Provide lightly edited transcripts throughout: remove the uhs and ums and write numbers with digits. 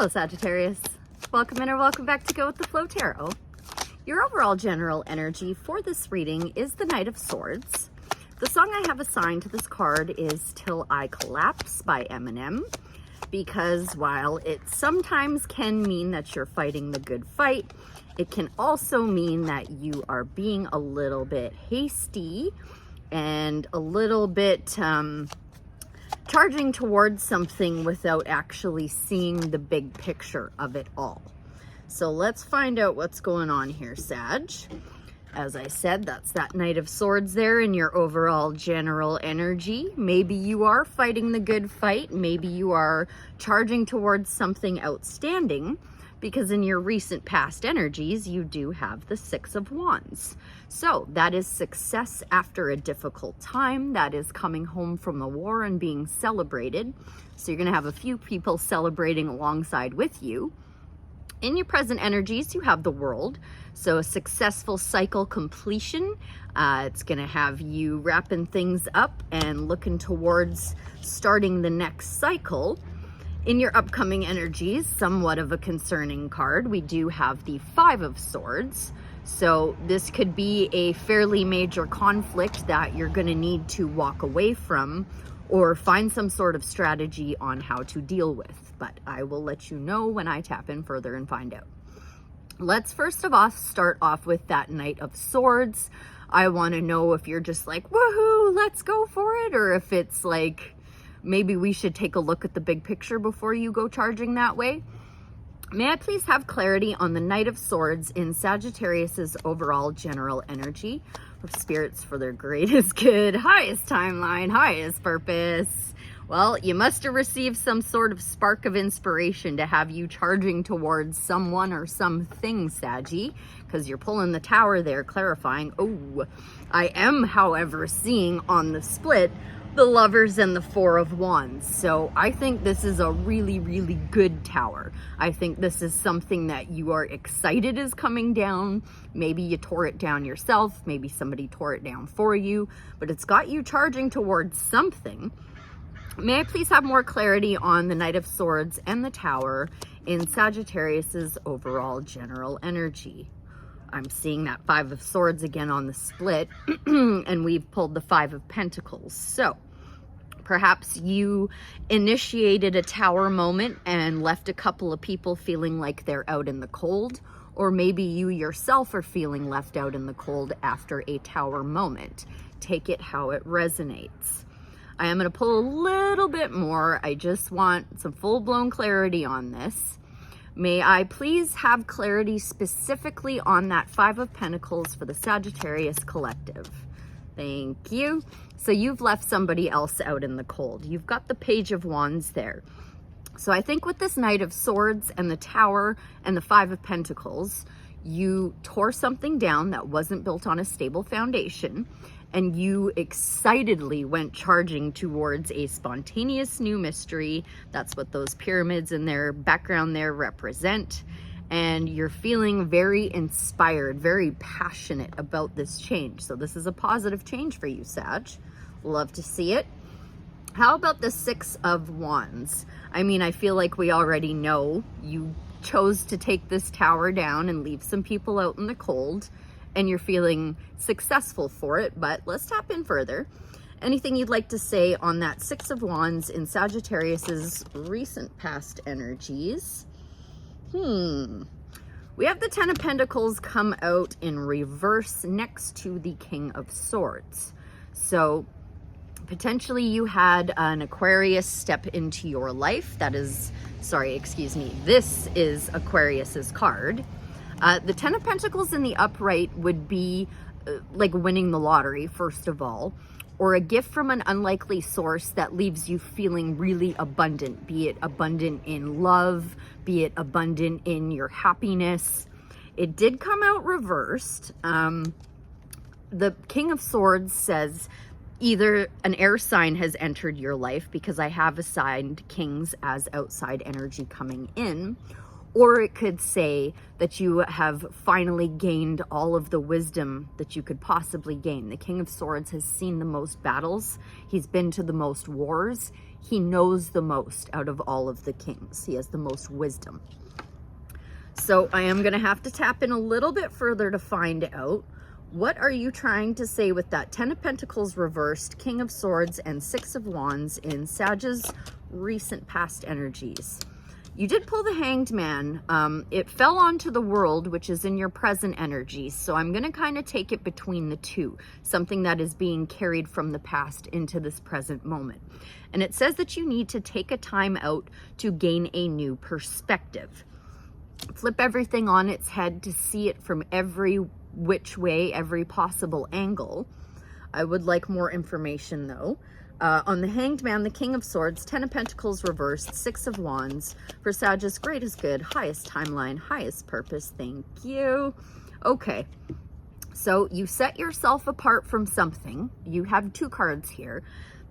Hello Sagittarius, welcome in or welcome back to Go With The Flow Tarot. Your overall general energy for this reading is the Knight of Swords. The song I have assigned to this card is Till I Collapse by Eminem, because while it sometimes can mean that you're fighting the good fight, it can also mean that you are being a little bit hasty and a little bit charging towards something without actually seeing the big picture of it all. So let's find out what's going on here, Sag. As I said, that's that Knight of Swords there in your overall general energy. Maybe you are fighting the good fight. Maybe you are charging towards something outstanding, because in your recent past energies, you do have the Six of Wands. So that is success after a difficult time. That is coming home from the war and being celebrated. So you're going to have a few people celebrating alongside with you. In your present energies, you have the World. So a successful cycle completion. It's going to have you wrapping things up and looking towards starting the next cycle. In your upcoming energies, somewhat of a concerning card, we do have the Five of Swords. So this could be a fairly major conflict that you're going to need to walk away from or find some sort of strategy on how to deal with. But I will let you know when I tap in further and find out. Let's first of all start off with that Knight of Swords. I want to know if you're just like, woohoo, let's go for it, or if it's like, maybe we should take a look at the big picture before you go charging that way. May I please have clarity on the Knight of Swords in Sagittarius's overall general energy of spirits for their greatest good, highest timeline, highest purpose? Well, you must have received some sort of spark of inspiration to have you charging towards someone or something, Saggy, because you're pulling the Tower there, clarifying. Oh, I am, however, seeing on the split the Lovers and the Four of Wands. So I think this is a really, really good Tower. I think this is something that you are excited is coming down. Maybe you tore it down yourself. Maybe somebody tore it down for you. But it's got you charging towards something. May I please have more clarity on the Knight of Swords and the Tower in Sagittarius's overall general energy? I'm seeing that Five of Swords again on the split, and we've pulled the Five of Pentacles. So perhaps you initiated a Tower moment and left a couple of people feeling like they're out in the cold, or maybe you yourself are feeling left out in the cold after a Tower moment. Take it how it resonates. I am going to pull a little bit more. I just want some full-blown clarity on this. May I please have clarity specifically on that Five of Pentacles for the Sagittarius collective? Thank you. So you've left somebody else out in the cold. You've got the Page of Wands there. So I think with this Knight of Swords and the Tower and the Five of Pentacles, you tore something down that wasn't built on a stable foundation, and you excitedly went charging towards a spontaneous new mystery. That's what those pyramids in their background there represent. And you're feeling very inspired, very passionate about this change. So this is a positive change for you, Sag. Love to see it. How about the Six of Wands? I mean, I feel like we already know you chose to take this Tower down and leave some people out in the cold, and you're feeling successful for it, but let's tap in further. Anything you'd like to say on that Six of Wands in Sagittarius's recent past energies? We have the Ten of Pentacles come out in reverse next to the King of Swords. So potentially you had an Aquarius step into your life. That is, sorry, excuse me, this is Aquarius's card. The Ten of Pentacles in the upright would be like winning the lottery, first of all, or a gift from an unlikely source that leaves you feeling really abundant, be it abundant in love, be it abundant in your happiness. It did come out reversed. The King of Swords says either an air sign has entered your life, because I have assigned kings as outside energy coming in, or it could say that you have finally gained all of the wisdom that you could possibly gain. The King of Swords has seen the most battles. He's been to the most wars. He knows the most out of all of the kings. He has the most wisdom. So I am going to have to tap in a little bit further to find out, what are you trying to say with that 10 of Pentacles reversed, King of Swords, and 6 of Wands in Sag's recent past energies? You did pull the Hanged Man. It fell onto the World, which is in your present energy. So I'm going to kind of take it between the two, something that is being carried from the past into this present moment. And it says that you need to take a time out to gain a new perspective. Flip everything on its head to see it from every which way, every possible angle. I would like more information though. On the Hanged Man, the King of Swords, 10 of Pentacles reversed, 6 of Wands. For Sag's greatest good, highest timeline, highest purpose. Thank you. Okay. So you set yourself apart from something. You have 2 cards here.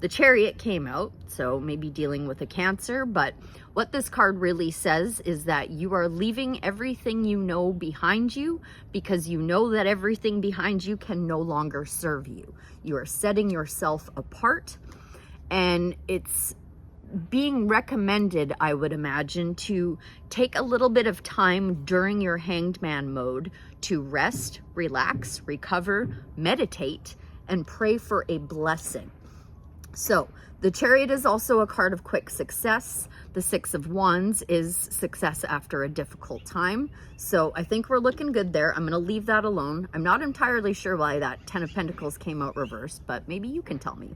The Chariot came out, so maybe dealing with a Cancer, but what this card really says is that you are leaving everything you know behind you because you know that everything behind you can no longer serve you. You are setting yourself apart, and it's being recommended, I would imagine, to take a little bit of time during your Hanged Man mode to rest, relax, recover, meditate, and pray for a blessing. So the Chariot is also a card of quick success. The 6 of Wands is success after a difficult time. So I think we're looking good there. I'm going to leave that alone. I'm not entirely sure why that 10 of Pentacles came out reversed, but maybe you can tell me.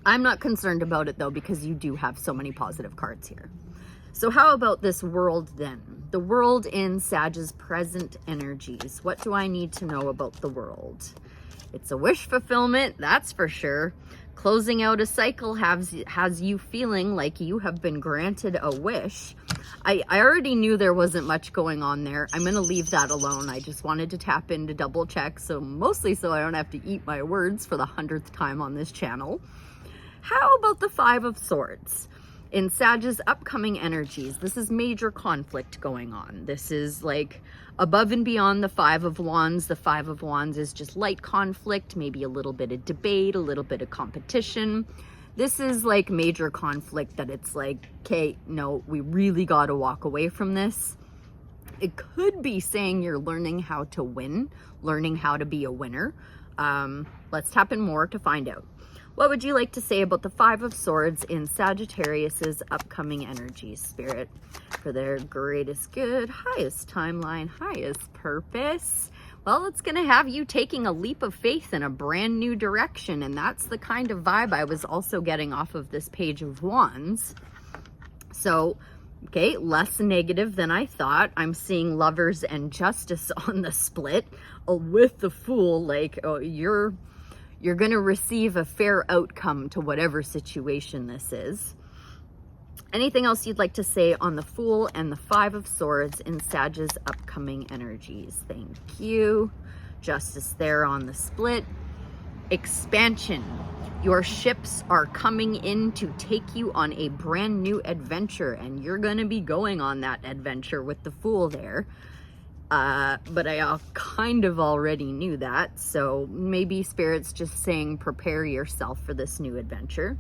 I'm not concerned about it though, because you do have so many positive cards here. So how about this World then? The World in Sag's present energies. What do I need to know about the World? It's a wish fulfillment, that's for sure. Closing out a cycle has you feeling like you have been granted a wish. I already knew there wasn't much going on there. I'm going to leave that alone. I just wanted to tap in to double check, so mostly so I don't have to eat my words for the 100th time on this channel. How about the 5 of Swords? In Sag's upcoming energies, this is major conflict going on. This is like above and beyond the 5 of Wands. The 5 of Wands is just light conflict, maybe a little bit of debate, a little bit of competition. This is like major conflict that it's like, okay, no, we really got to walk away from this. It could be saying you're learning how to win, learning how to be a winner. Let's tap in more to find out. What would you like to say about the 5 of Swords in Sagittarius's upcoming energies, Spirit? For their greatest good, highest timeline, highest purpose. Well, it's going to have you taking a leap of faith in a brand new direction, and that's the kind of vibe I was also getting off of this Page of Wands. So, okay, less negative than I thought. I'm seeing Lovers and Justice on the split with the Fool. Like, oh, you're going to receive a fair outcome to whatever situation this is. Anything else you'd like to say on the Fool and the 5 of Swords in Sag's upcoming energies? Thank you. Justice there on the split. Expansion. Your ships are coming in to take you on a brand new adventure, and you're going to be going on that adventure with the Fool there. But I kind of already knew that, so maybe Spirit's just saying prepare yourself for this new adventure.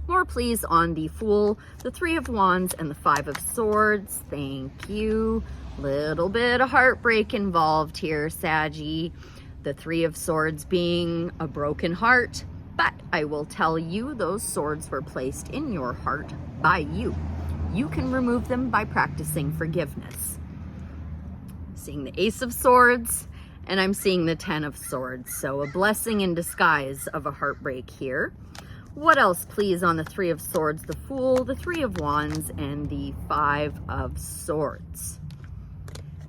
More please on the Fool, the 3 of Wands, and the 5 of Swords. Thank you. Little bit of heartbreak involved here, Saggy. The 3 of Swords being a broken heart, but I will tell you those swords were placed in your heart by you. You can remove them by practicing forgiveness. Seeing the Ace of Swords, and I'm seeing the 10 of Swords. So a blessing in disguise of a heartbreak here. What else, please, on the 3 of Swords, the Fool, the 3 of Wands, and the 5 of Swords?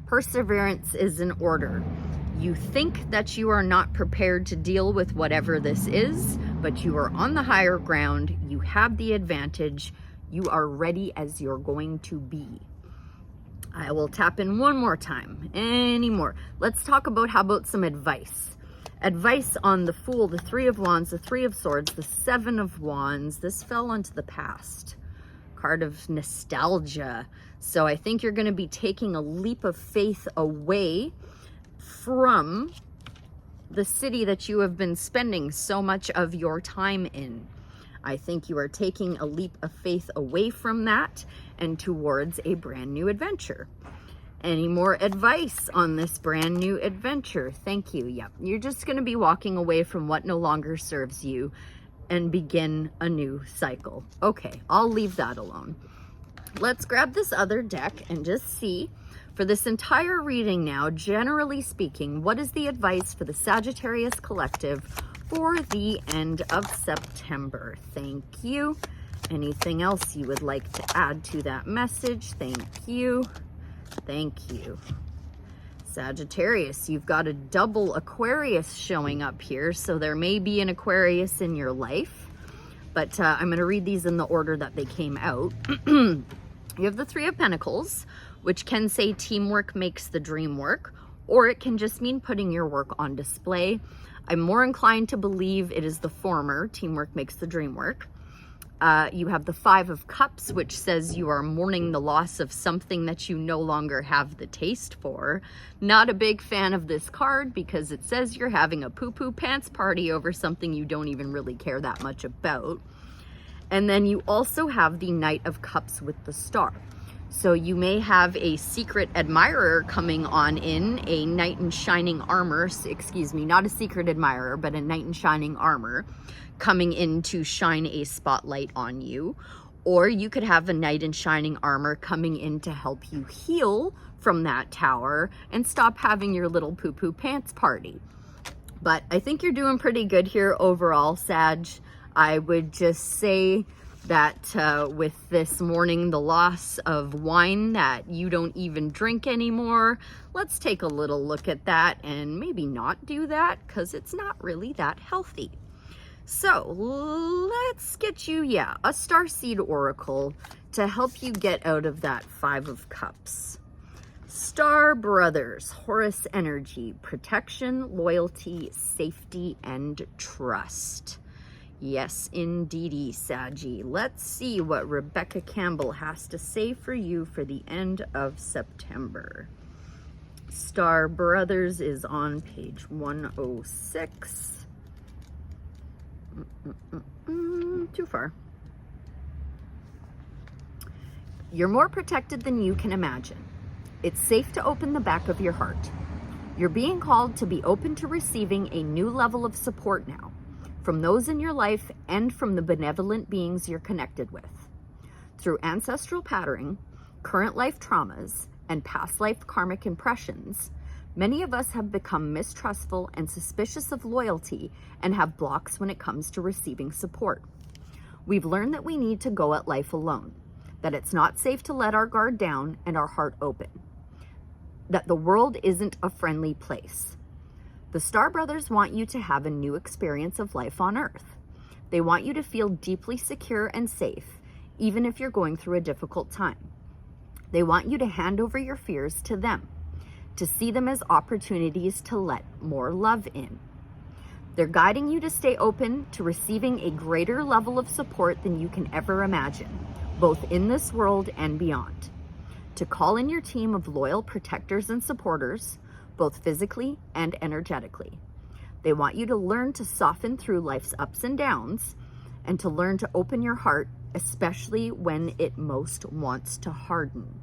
Perseverance is in order. You think that you are not prepared to deal with whatever this is, but you are on the higher ground. You have the advantage. You are ready as you're going to be. I will tap in one more time. Any more? Let's talk about, how about some advice? Advice on the Fool, the 3 of Wands, the 3 of Swords, the 7 of Wands. This fell onto the past. Card of nostalgia. So I think you're going to be taking a leap of faith away from the city that you have been spending so much of your time in. I think you are taking a leap of faith away from that and towards a brand new adventure. Any more advice on this brand new adventure? Thank you. Yep. You're just going to be walking away from what no longer serves you and begin a new cycle. Okay, I'll leave that alone. Let's grab this other deck and just see, for this entire reading now, generally speaking, what is the advice for the Sagittarius collective for the end of September? Thank you. Anything else you would like to add to that message? Thank you. Thank you. Sagittarius, you've got a double Aquarius showing up here, so there may be an Aquarius in your life, but I'm going to read these in the order that they came out. You have the Three of Pentacles, which can say teamwork makes the dream work, or it can just mean putting your work on display. I'm more inclined to believe it is the former, teamwork makes the dream work. You have the Five of Cups, which says you are mourning the loss of something that you no longer have the taste for. Not a big fan of this card because it says you're having a poo-poo pants party over something you don't even really care that much about. And then you also have the Knight of Cups with the Star. So you may have a secret admirer coming on in, a knight in shining armor, excuse me, not a secret admirer, but a knight in shining armor coming in to shine a spotlight on you. Or you could have a knight in shining armor coming in to help you heal from that tower and stop having your little poo-poo pants party. But I think you're doing pretty good here overall, Sag. I would just say that with this mourning the loss of wine that you don't even drink anymore, let's take a little look at that and maybe not do that because it's not really that healthy. So let's get you, a Starseed Oracle to help you get out of that Five of Cups. Star Brothers, Horus energy, protection, loyalty, safety, and trust. Yes, indeedy, Saggy. Let's see what Rebecca Campbell has to say for you for the end of September. Star Brothers is on page 106. Too far. You're more protected than you can imagine. It's safe to open the back of your heart. You're being called to be open to receiving a new level of support now, from those in your life and from the benevolent beings you're connected with. Through ancestral patterning, current life traumas, and past life karmic impressions, many of us have become mistrustful and suspicious of loyalty and have blocks when it comes to receiving support. We've learned that we need to go at life alone, that it's not safe to let our guard down and our heart open, that the world isn't a friendly place. The Star Brothers want you to have a new experience of life on Earth. They want you to feel deeply secure and safe, even if you're going through a difficult time. They want you to hand over your fears to them, to see them as opportunities to let more love in. They're guiding you to stay open to receiving a greater level of support than you can ever imagine, both in this world and beyond. To call in your team of loyal protectors and supporters, both physically and energetically. They want you to learn to soften through life's ups and downs and to learn to open your heart, especially when it most wants to harden.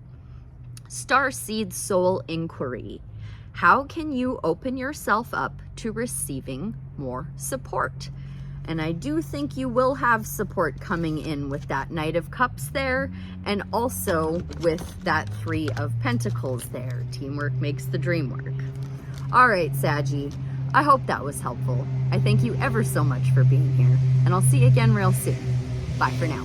Starseed Soul Inquiry. How can you open yourself up to receiving more support? And I do think you will have support coming in with that Knight of Cups there, and also with that Three of Pentacles there. Teamwork makes the dream work. All right, Saggy, I hope that was helpful. I thank you ever so much for being here, and I'll see you again real soon. Bye for now.